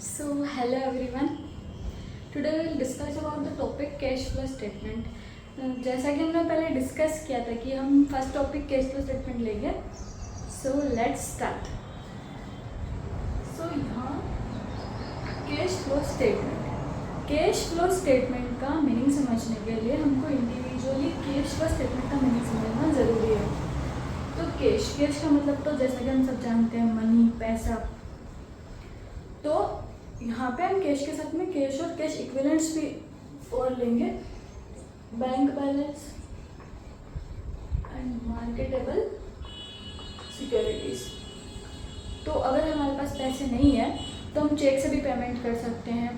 Hello everyone. Today we will discuss about the topic cash flow statement. जैसा कि हमने पहले डिस्कस किया था कि हम first topic cash flow statement लेंगे. So let's start. सो यहाँ कैश फ्लो स्टेटमेंट का मीनिंग समझने के लिए हमको इंडिविजुअली कैश फ्लो स्टेटमेंट का मीनिंग समझना ज़रूरी है. तो कैश का मतलब तो जैसा कि हम सब जानते हैं मनी, पैसा. तो यहाँ पे हम कैश के साथ में कैश और कैश इक्विवेलेंट्स भी और लेंगे. Bank balance and marketable securities. तो अगर हमारे पास पैसे नहीं है तो हम चेक से भी पेमेंट कर सकते हैं.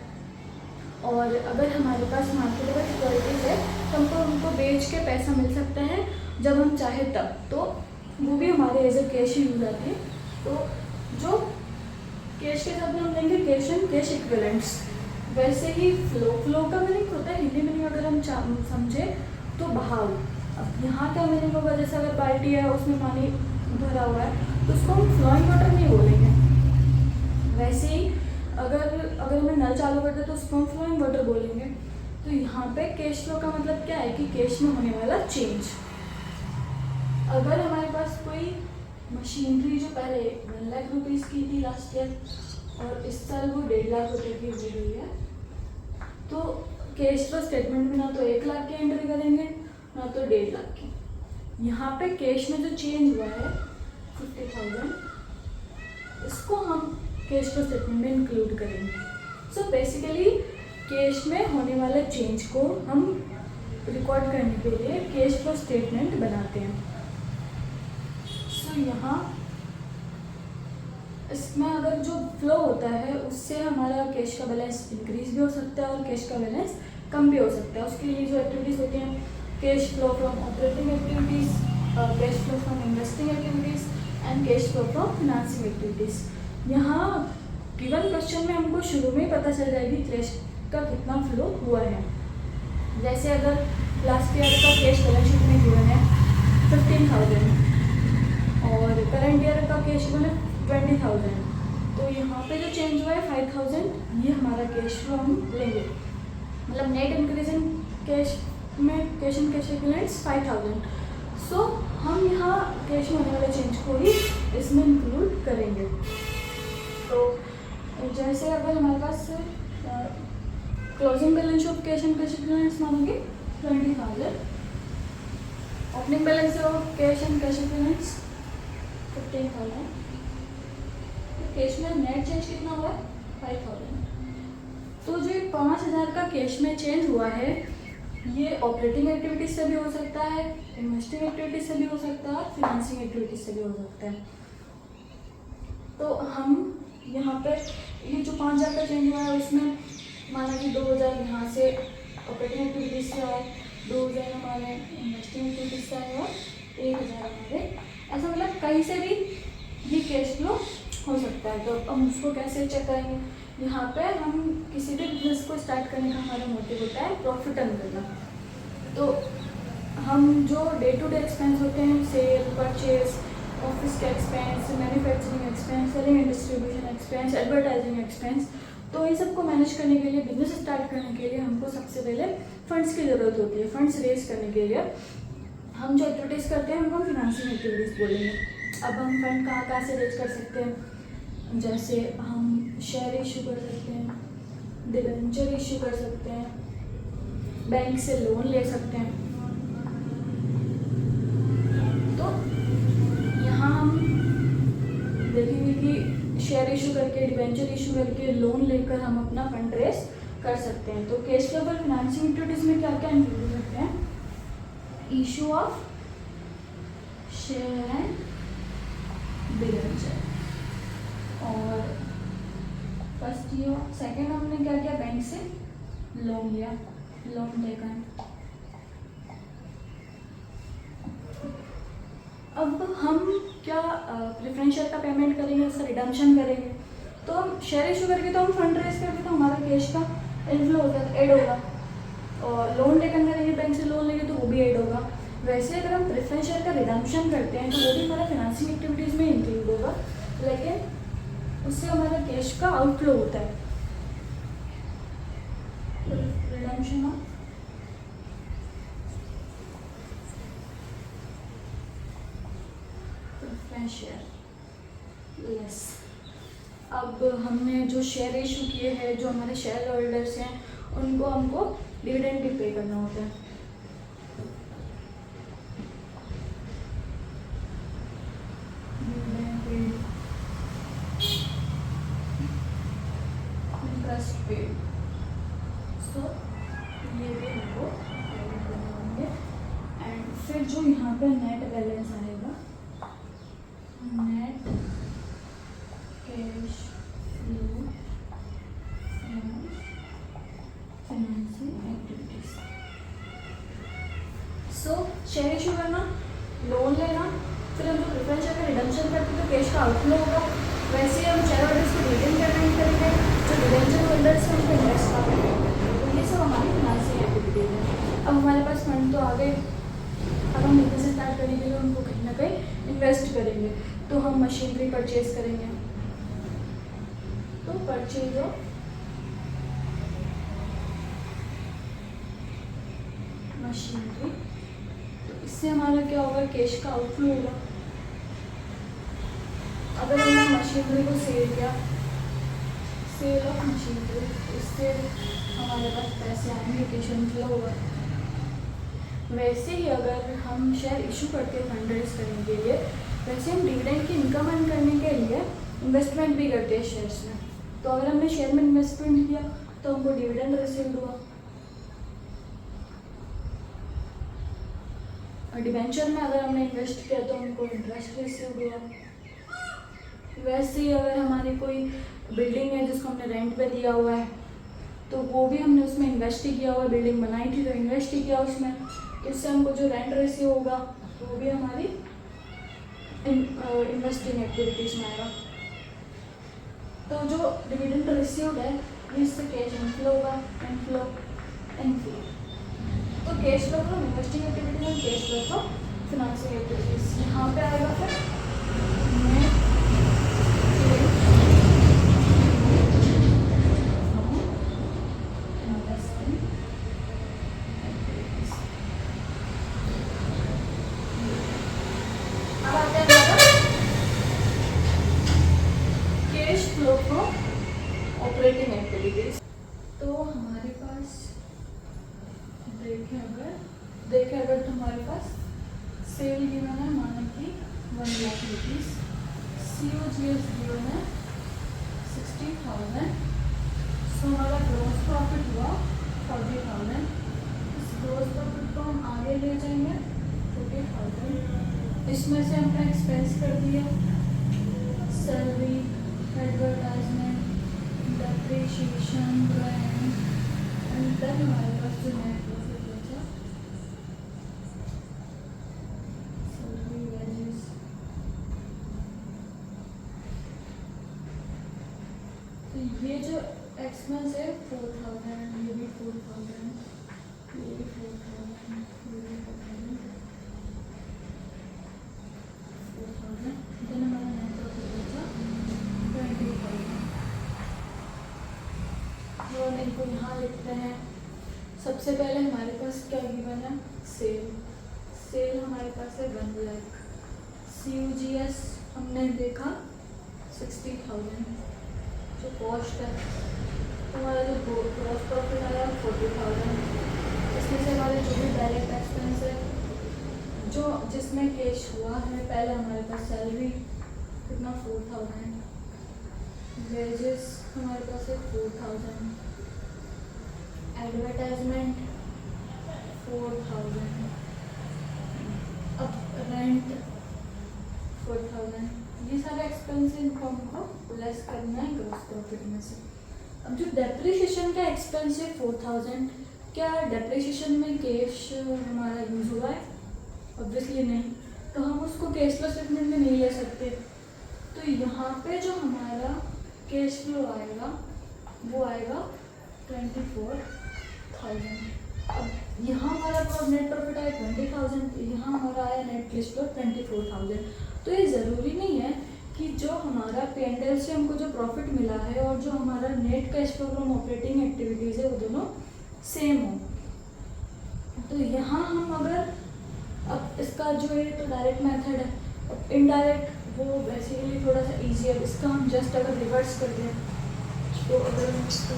और अगर हमारे पास मार्केटेबल सिक्योरिटीज है तो हमको उनको बेच के पैसा मिल सकता है जब हम चाहे तब. तो वो भी हमारे एज ए कैश ही यूज आती है. तो जो कैश के साथ में हम लेंगे कैश एंड कैश इक्विवेलेंट्स. वैसे ही फ्लो का मीनिंग होता है, हिंदी मीनिंग अगर हम समझे तो बहाव. अब यहाँ क्या मीनिंग होगा, जैसे अगर बाल्टी है उसमें पानी भरा हुआ है तो उसको हम फ्लोइंग वाटर नहीं बोलेंगे. वैसे ही अगर हमें नल चालू करते तो उसको हम फ्लोइंग वाटर बोलेंगे. तो यहाँ पे कैश फ्लो का मतलब क्या है कि कैश में होने वाला चेंज. अगर हमारे पास कोई मशीनरी जो पहले 1 लाख रुपीज़ की थी लास्ट ईयर और इस साल वो 1.5 लाख रुपए की हो गई है, तो कैश फ्लो स्टेटमेंट में ना तो 1 लाख की एंट्री करेंगे ना तो 1.5 लाख की. यहाँ पे कैश में जो चेंज हुआ है 50,000, इसको हम कैश फ्लो स्टेटमेंट में इंक्लूड करेंगे. सो बेसिकली कैश में होने वाले चेंज को हम रिकॉर्ड करने के लिए कैश फ्लो स्टेटमेंट बनाते हैं. यहाँ इसमें अगर जो फ्लो होता है उससे हमारा कैश का बैलेंस इंक्रीज भी हो सकता है और कैश का बैलेंस कम भी हो सकता है. उसके लिए जो एक्टिविटीज़ होती हैं, cash flow from operating activities, cash flow from investing activities and cash flow from financing activities. यहाँ गिवन क्वेश्चन में हमको शुरू में ही पता चल जाएगी कैश का कितना फ्लो हुआ है. जैसे अगर लास्ट ईयर का कैश बैलेंस शीट में गिवन है 15,000 और करंट ईयर का कैश फ्लो है 20,000, तो यहाँ पे जो चेंज हुआ है 5,000, ये हमारा कैश फ्लो हम लेंगे. मतलब नेट इंक्रीज इन कैश में कैश एंड कैश इक्विवेलेंट्स 5,000. सो हम यहाँ कैश में होने वाले चेंज को ही इसमें इंक्लूड करेंगे. तो जैसे अगर हमारे पास closing balance of cash and cash equivalents मानोगे 20,000, opening balance of cash and cash equivalents 15,000, cash में नेट चेंज कितना हुआ है 5,000. तो जो 5,000 का कैश में चेंज हुआ है ये ऑपरेटिंग एक्टिविटीज से भी हो सकता है, इन्वेस्टिंग एक्टिविटीज से भी हो सकता है और फिनेंसिंग एक्टिविटीज से भी हो सकता है. तो हम यहाँ पे ये जो 5,000 का चेंज हुआ है उसमें माना कि 2,000 यहाँ से ऑपरेटिंग एक्टिविटीज से आए, 2,000 हमारे इन्वेस्टिंग एक्टिविटीज से आए और 1,000 हमारे, ऐसा मतलब कहीं से भी ये कैश फ्लो हो सकता है. तो हम उसको कैसे चेक करेंगे, यहाँ पे हम किसी भी बिजनेस को स्टार्ट करने का हमारा मोटिव होता है प्रॉफिट अर्न करना. तो हम जो डे टू डे एक्सपेंस होते हैं, सेल, परचेज, ऑफिस के expense, manufacturing expense, selling and distribution expense, advertising expense, तो इन सबको मैनेज करने के लिए, बिजनेस स्टार्ट करने के लिए हमको सबसे पहले फंड्स की ज़रूरत होती है. फंड्स रेज करने के लिए हम जो एक्टिविटीज़ करते हैं उनको हम फिनेंसिंग एक्टिविटीज़ बोलेंगे. अब हम फंड कहाँ से रेज कर सकते हैं, जैसे हम शेयर इशू कर सकते हैं, डिबेंचर इशू कर सकते हैं, बैंक से लोन ले सकते हैं. तो यहाँ हम देखेंगे कि शेयर इशू करके, डिबेंचर इशू करके, लोन लेकर हम अपना फंड रेज कर सकते हैं. तो कैश फ्लो पर फिनेंसिंग एक्टिविटीज़ में क्या क्या इंक्लूड करते हैं, issue of share and debenture. और फर्स्ट ये सेकेंड हमने क्या किया, बैंक से लोन लिया, लोन टेकन. अब हम क्या प्रेफरेंशियल का पेमेंट करेंगे, उसका रिडम्पशन करेंगे. तो हम शेयर इशू करके तो हम फंड रेज करके तो हमारा कैश का इनफ्लो होता है, ऐड होगा. और लोन टेकन करेंगे, बैंक से लोन लेंगे तो वो भी ऐड होगा. वैसे अगर हम प्रेफरेंशियल का रिडम्पशन करते हैं तो वो भी हमारा फिनेंसिंग एक्टिविटीज़ में इंक्लूड होगा, लेकिन उससे हमारा कैश का आउटफ्लो होता है. Redemption of preference share less. अब हमने जो शेयर इशू किए हैं, जो हमारे शेयर होल्डर्स हैं, उनको हमको डिविडेंड भी पे करना होता है। इंटरेस्ट पेड, सो ये भी हमको पेमेंट करने होंगे। एंड फिर जो यहाँ पे नेट बैलेंस आएगा, net cash flow financing activities. सो शेयर इशू करना, लोन लेना, फिर हम जो प्रेफरेंस शेयर का रिडम्पशन करते हैं तो कैश का आउटफ्लो होगा। वैसे ही हम शेयर होल्डर्स को डिविडेंड पेमेंट करेंगे, जो डिवेंचर होल्डर्स हैं उनको इन्वेस्ट का पेमेंट करेंगे। तो ये सब हमारी फाइनेंसिंग एक्टिविटीज है। अब हमारे पास फंड तो आ गए, अब हम बिजनेस स्टार्ट करने के लिए उनको कहीं ना कहीं इन्वेस्ट करेंगे। तो हम मशीनरी परचेज करेंगे, तो परचेज ऑफ मशीनरी, तो इससे हमारा क्या होगा, कैश का आउटफ्लो होगा। अगर हमने मशीनरी को सेल किया, सेल ऑफ मशीनरी, इससे हमारे पास पैसे आएंगे, कैश इनफ्लो होगा। वैसे ही अगर हम शेयर इशू करते हैं फंड रेज करने के लिए, वैसे हम डिविडेंड की इनकम अर्न करने के लिए इन्वेस्टमेंट भी करते हैं शेयर्स में। तो अगर हमने शेयर में इन्वेस्टमेंट किया तो हमको डिविडेंड रिसीव हुआ, और डिवेंचर में अगर हमने इन्वेस्ट किया तो हमको इंटरेस्ट रिसीव हुआ। वैसे ही अगर हमारी कोई बिल्डिंग है जिसको हमने रेंट पे दिया हुआ है, तो वो भी हमने उसमें इन्वेस्ट ही किया हुआ है, बिल्डिंग बनाई थी तो इन्वेस्ट ही किया उसमें, तो इससे हमको जो रेंट रिसीव होगा वो भी हमारी इन्वेस्टिंग एक्टिविटीज में आएगा। तो जो डिविडेंड रिसीव्ड है इससे कैश इनफ्लो होगा, इनफ्लो इनफ्लो। तो cash flow from investing activities and cash flow from financing activities. यहाँ पे आएगा फिर ऑपरेटिंग एक्टिविटीज। तो हमारे पास देखें अगर तो हमारे पास सेल गिवन है, माना कि 1 लाख रुपीज़, COGS गिवन है 60,000, सो हमारा ग्रॉस प्रॉफिट हुआ 40,000। इस ग्रॉस प्रॉफिट को हम आगे ले जाएंगे 40,000। इसमें से हमने एक्सपेंस कर दिया salary, advertisement, depreciation, rent, and then हमारे पास जो नेट प्रॉफिट बचा सैलरी, वेजेस। तो ये जो एक्सपेंस है 4,000, ये भी 4,000, ये भी 4,000, ये भी 4,000, देन हमारा नेट प्रॉफिट बचा 20,000। जो हम इनको यहाँ लिखते हैं, सबसे पहले हमारे पास क्या गिवन है, सेल हमारे पास है 1 लाख, COGS हमने देखा 60,000, जो कॉस्ट है तो हमारा जो ग्रॉस प्रॉफिट आया 40,000। इसमें से हमारे जो भी डायरेक्ट एक्सपेंस है, जो जिसमें कैश हुआ है, पहले हमारे पास सैलरी कितना 4,000, वेजेस हमारे पास है 4,000, एडवर्टाइजमेंट 4,000, अब रेंट 4,000। ये सारे एक्सपेंस इनको हमको लेस करना है ग्रॉस प्रॉफिट में से। अब जो डेप्रिसिएशन का एक्सपेंस है 4,000, क्या डेप्रिसिएशन में कैश हमारा यूज़ हुआ है? ऑब्वियसली नहीं, तो हम उसको कैश फ्लो स्टेटमेंट में नहीं ले सकते। तो यहाँ पे जो हमारा कैश फ्लो आएगा वो आएगा 24,000। अब यहाँ हमारा नेट प्रॉफिट आया 20,000, यहाँ हमारा आया नेट कैश फ्लो 24,000। तो ये ज़रूरी नहीं है कि जो हमारा P&L से हमको जो प्रॉफिट मिला है और जो हमारा net cash flow from operating activities है वो दोनों सेम हो। तो यहाँ हम अगर अब इसका जो है तो डायरेक्ट मेथड है, अब इनडायरेक्ट वो बेसिकली थोड़ा सा ईजी है। इसका हम जस्ट अगर रिवर्स कर दें तो अगर हम इसका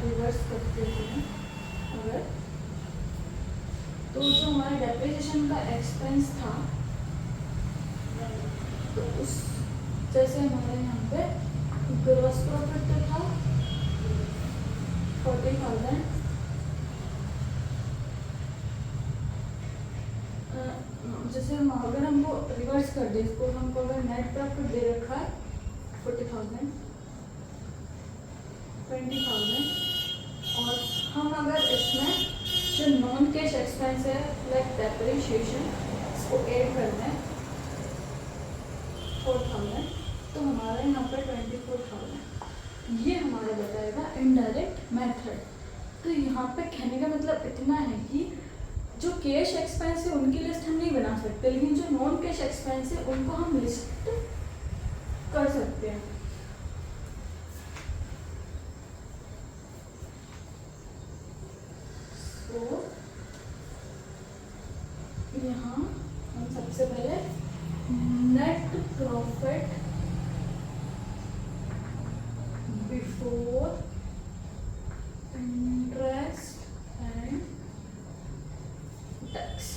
रिवर्स करते हैं अगर, तो जो हमारा डेप्रिसिएशन का एक्सपेंस था तो उस जैसे हमारे यहाँ पे ग्रॉस प्रॉफिट तो था 40,000, जैसे हम अगर हमको रिवर्स कर दें इसको, हमको अगर नेट प्रॉफिट दे रखा है 40,000 20,000, और हम अगर इसमें जो नॉन कैश एक्सपेंस है लाइक डेप्रिशिएशन इसको ऐड कर दें 4,000, तो हमारा यहाँ पर 24,000 ये हमारा बताएगा इनडायरेक्ट मेथड। तो यहाँ पे कहने का मतलब इतना है कि जो कैश एक्सपेंस है उनकी लिस्ट हम नहीं बना सकते, लेकिन जो नॉन कैश एक्सपेंस है उनको हम लिस्ट कर सकते हैं। तो यहाँ हम सबसे पहले net profit before interest and tax,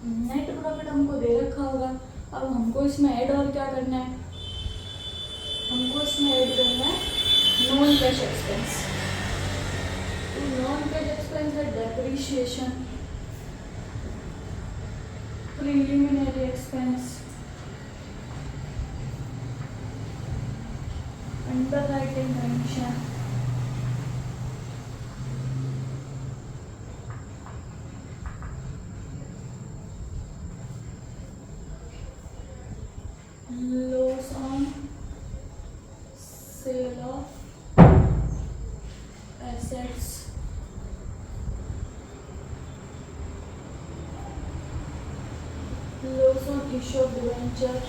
net profit हमको दे रखा होगा। अब हमको इसमें ऐड और क्या करना है, हमको इसमें ऐड करना है नॉन कैश एक्सपेंस। तो नॉन कैश एक्सपेंस है depreciation, preliminary expense, underwriting commission, loss on sale of assets, loss on issue of debenture,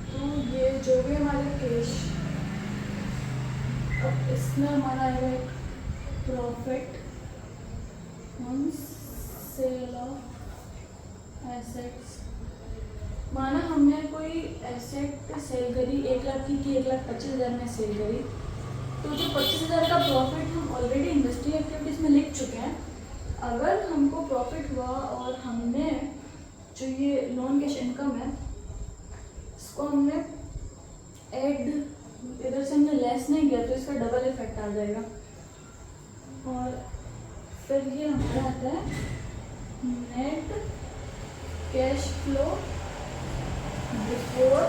तो ये जो भी हमारे कैश, अब इसमें हमारा आएगा एक profit on sale of assets. माना हमने कोई एसेट सेल करी 1 लाख की 1,25,000 में सेल करी, तो जो 25,000 का प्रॉफिट हम ऑलरेडी इन्वेस्टिंग एक्टिविटीज़ में लिख चुके हैं, अगर हमको प्रॉफिट हुआ और हमने जो ये नॉन कैश इनकम है इसको हमने ऐड इधर से हमने लेस नहीं किया तो इसका डबल इफेक्ट आ जाएगा। और फिर ये हमारा आता है net cash flow before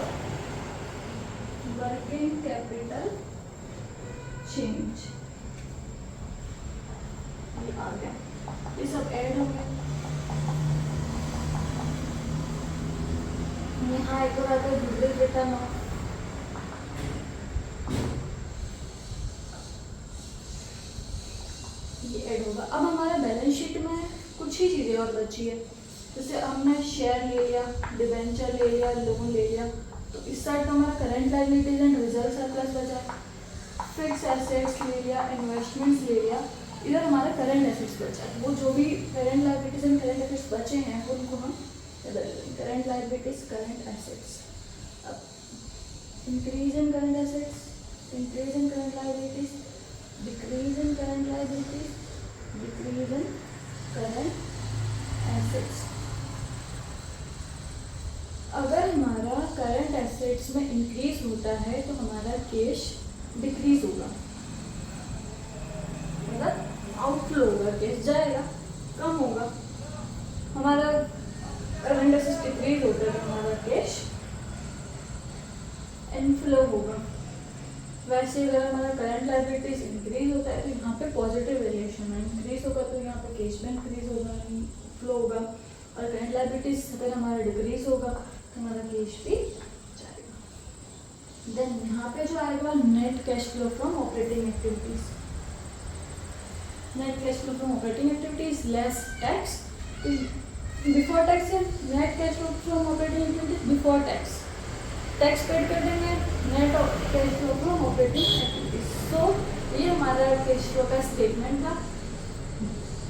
working capital change, ये आ गया, ये सब ऐड हो गया। यहाँ एक और आता है गुडविल रिटर्न ऑफ, ये ऐड होगा। अब हमारा बैलेंस शीट में कुछ ही चीज़ें और बची है, जैसे हमने शेयर ले लिया, डिबेंचर ले लिया, लोन ले लिया, तो इस साइड तो हमारा current liabilities and reserve surplus बचा, फिक्स एसेट्स ले लिया, इन्वेस्टमेंट्स ले लिया, इधर हमारा करंट एसेट्स बचा। वो जो भी current liabilities and current assets बचे हैं उनको हम करंट लायबिलिटीज करंट एसेट्स। अब increase in current assets, increase in current liabilities, decrease in current liabilities, decrease in current assets. अगर हमारा करंट एसेट्स में इंक्रीज होता है तो हमारा कैश डिक्रीज होगा, मतलब आउटफ्लो होगा, कैश जाएगा, कम होगा। हमारा करंट एसेट्स डिक्रीज होता है तो हमारा कैश इनफ्लो होगा। वैसे अगर हमारा करंट लायबिलिटीज इंक्रीज होता है तो यहाँ पे पॉजिटिव वेरिएशन है, इंक्रीज होगा तो यहाँ पे कैश में इंक्रीज होगा, फ्लो होगा, और करंट लायबिलिटीज अगर हमारा डिक्रीज होगा तो हमारा कैश भी जाएगा। देन यहाँ पे जो आएगा net cash flow from operating activities, net cash flow from operating activities less tax. तो बिफोर टैक्स है net cash flow from operating activities before tax, tax paid कर देंगे, net cash flow from operating activities. So ये हमारा cash flow का statement था।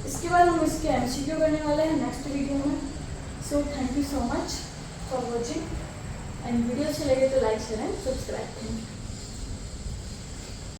इसके बाद हम इसके एमसीक्यू करने वाले हैं नेक्स्ट वीडियो में। So thank you so much for watching and video अच्छे लगे तो लाइक शेयर एंड सब्सक्राइब करें।